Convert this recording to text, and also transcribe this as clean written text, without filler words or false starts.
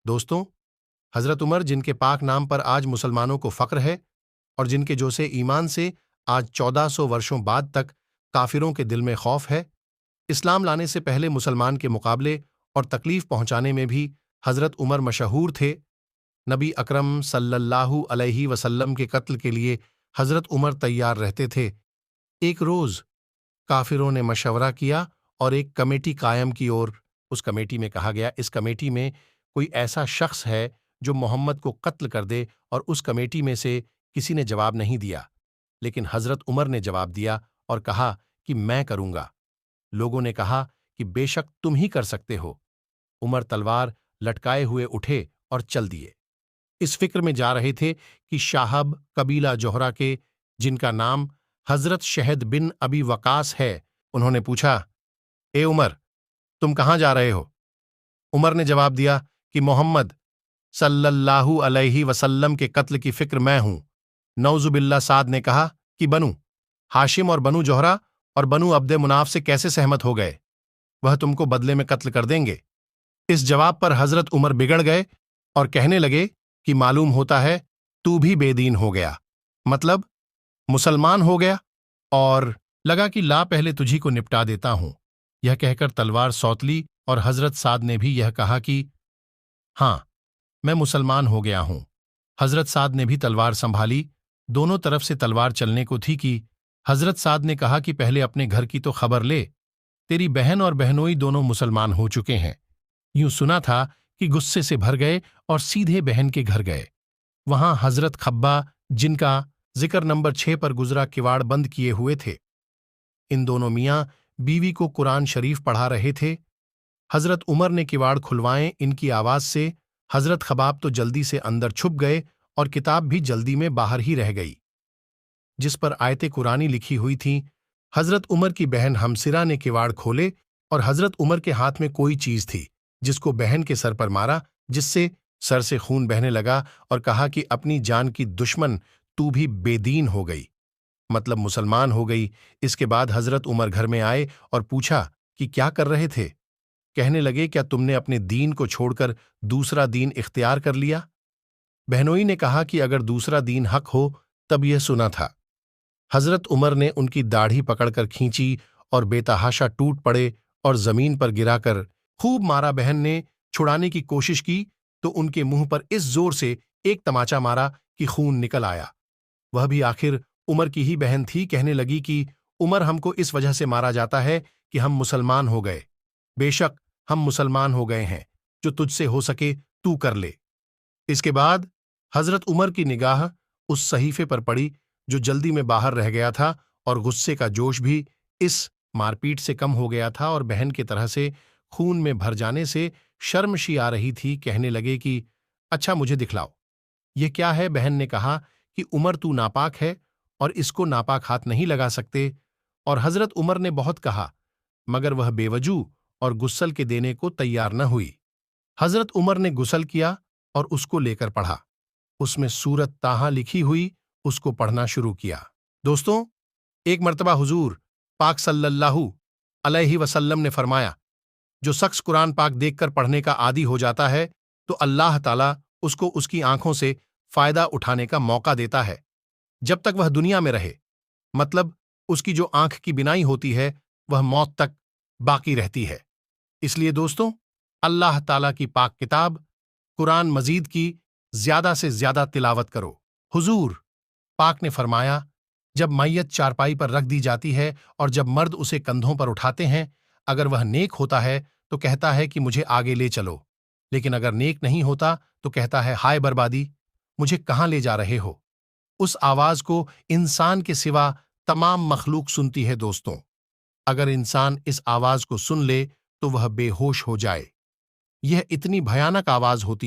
दोस्तों, हजरत उमर, जिनके पाक नाम पर आज मुसलमानों को फक्र है और जिनके जोशे ईमान से आज 1400 वर्षों बाद तक काफिरों के दिल में खौफ है, इस्लाम लाने से पहले मुसलमान के मुकाबले और तकलीफ पहुंचाने में भी हजरत उमर मशहूर थे। नबी अकरम सल्लल्लाहु अलैहि वसल्लम के कत्ल के लिए हजरत उमर तैयार रहते थे। एक रोज काफिरों ने मशवरा किया और एक कमेटी कायम की और उस कमेटी में कहा गया, इस कमेटी में कोई ऐसा शख्स है जो मोहम्मद को कत्ल कर दे। और उस कमेटी में से किसी ने जवाब नहीं दिया, लेकिन हजरत उमर ने जवाब दिया और कहा कि मैं करूंगा। लोगों ने कहा कि बेशक तुम ही कर सकते हो। उमर तलवार लटकाए हुए उठे और चल दिए। इस फिक्र में जा रहे थे कि शाहब कबीला जोहरा के, जिनका नाम हजरत शहद बिन अबी वकास है, उन्होंने पूछा, ए उमर, तुम कहां जा रहे हो? उमर ने जवाब दिया कि मोहम्मद सल्लल्लाहु अलैहि वसल्लम के कत्ल की फिक्र मैं हूं। नौजुबिल्ला। साद ने कहा कि बनु हाशिम और बनु जोहरा और बनु अब्दे मुनाफ से कैसे सहमत हो गए? वह तुमको बदले में कत्ल कर देंगे। इस जवाब पर हजरत उमर बिगड़ गए और कहने लगे कि मालूम होता है तू भी बेदीन हो गया, मतलब मुसलमान हो गया। और लगा कि ला पहले तुझी को निपटा देता हूं। यह कहकर तलवार सौतली और हजरत साद ने भी यह कहा कि हां, मैं मुसलमान हो गया हूं। हजरत साद ने भी तलवार संभाली। दोनों तरफ से तलवार चलने को थी कि हजरत साद ने कहा कि पहले अपने घर की तो खबर ले, तेरी बहन और बहनोई दोनों मुसलमान हो चुके हैं। यूं सुना था कि गुस्से से भर गए और सीधे बहन के घर गए। वहां हजरत खब्बा, जिनका जिक्र नंबर 6 पर गुजरा, किवाड़ बंद किए हुए थे। इन दोनों मियां बीवी को कुरान शरीफ पढ़ा रहे थे। हजरत उमर ने किवाड़ खुलवाए इनकी आवाज से। हजरत खबाब तो जल्दी से अंदर छुप गए और किताब भी जल्दी में बाहर ही रह गई, जिस पर आयते कुरानी लिखी हुई थीं। हजरत उमर की बहन हमसिरा ने किवाड़ खोले और हजरत उमर के हाथ में कोई चीज थी, जिसको बहन के सर पर मारा, जिससे सर से खून बहने लगा और कहा कि अपनी जान की दुश्मन तू भी बेदीन हो गई, मतलब मुसलमान हो गई। इसके बाद हजरत उमर घर में आए और पूछा कि क्या कर रहे थे? कहने लगे, क्या तुमने अपने दीन को छोड़कर दूसरा दीन इख्तियार कर लिया? बहनोई ने कहा कि अगर दूसरा दीन हक हो तब यह सुना था। हजरत उमर ने उनकी दाढ़ी पकड़कर खींची और बेतहाशा टूट पड़े और जमीन पर गिराकर खूब मारा। बहन ने छुड़ाने की कोशिश की तो उनके मुंह पर इस जोर से एक तमाचा मारा कि खून निकल आया। वह भी आखिर उमर की ही बहन थी। कहने लगी कि उमर, हमको इस वजह से मारा जाता है कि हम मुसलमान हो गए। बेशक हम मुसलमान हो गए हैं, जो तुझसे हो सके तू कर ले। इसके बाद हजरत उमर की निगाह उस सहीफे पर पड़ी जो जल्दी में बाहर रह गया था और गुस्से का जोश भी इस मारपीट से कम हो गया था और बहन की तरह से खून में भर जाने से शर्मशी आ रही थी। कहने लगे कि अच्छा, मुझे दिखलाओ, ये क्या है? बहन ने कहा कि उमर, तू नापाक है और इसको नापाक हाथ नहीं लगा सकते। और हजरत उमर ने बहुत कहा, मगर वह बेवजूह और गुस्ल के देने को तैयार न हुई। हजरत उमर ने गुस्ल किया और उसको लेकर पढ़ा। उसमें सूरत ताहा लिखी हुई, उसको पढ़ना शुरू किया। दोस्तों, एक मर्तबा हुजूर पाक सल्लल्लाहु अलैहि वसल्लम ने फरमाया, जो शख्स कुरान पाक देखकर पढ़ने का आदी हो जाता है तो अल्लाह ताला उसको उसकी आंखों से फायदा उठाने का मौका देता है जब तक वह दुनिया में रहे, मतलब उसकी जो आंख की बिनाई होती है वह मौत तक बाकी रहती है। इसलिए दोस्तों, अल्लाह ताला की पाक किताब कुरान मजीद की ज्यादा से ज्यादा तिलावत करो। हुजूर पाक ने फरमाया, जब मैयत चारपाई पर रख दी जाती है और जब मर्द उसे कंधों पर उठाते हैं, अगर वह नेक होता है तो कहता है कि मुझे आगे ले चलो, लेकिन अगर नेक नहीं होता तो कहता है, हाय बर्बादी, मुझे कहां ले जा रहे हो? उस आवाज को इंसान के सिवा तमाम मखलूक सुनती है। दोस्तों, अगर इंसान इस आवाज को सुन ले तो वह बेहोश हो जाए। यह इतनी भयानक आवाज होती है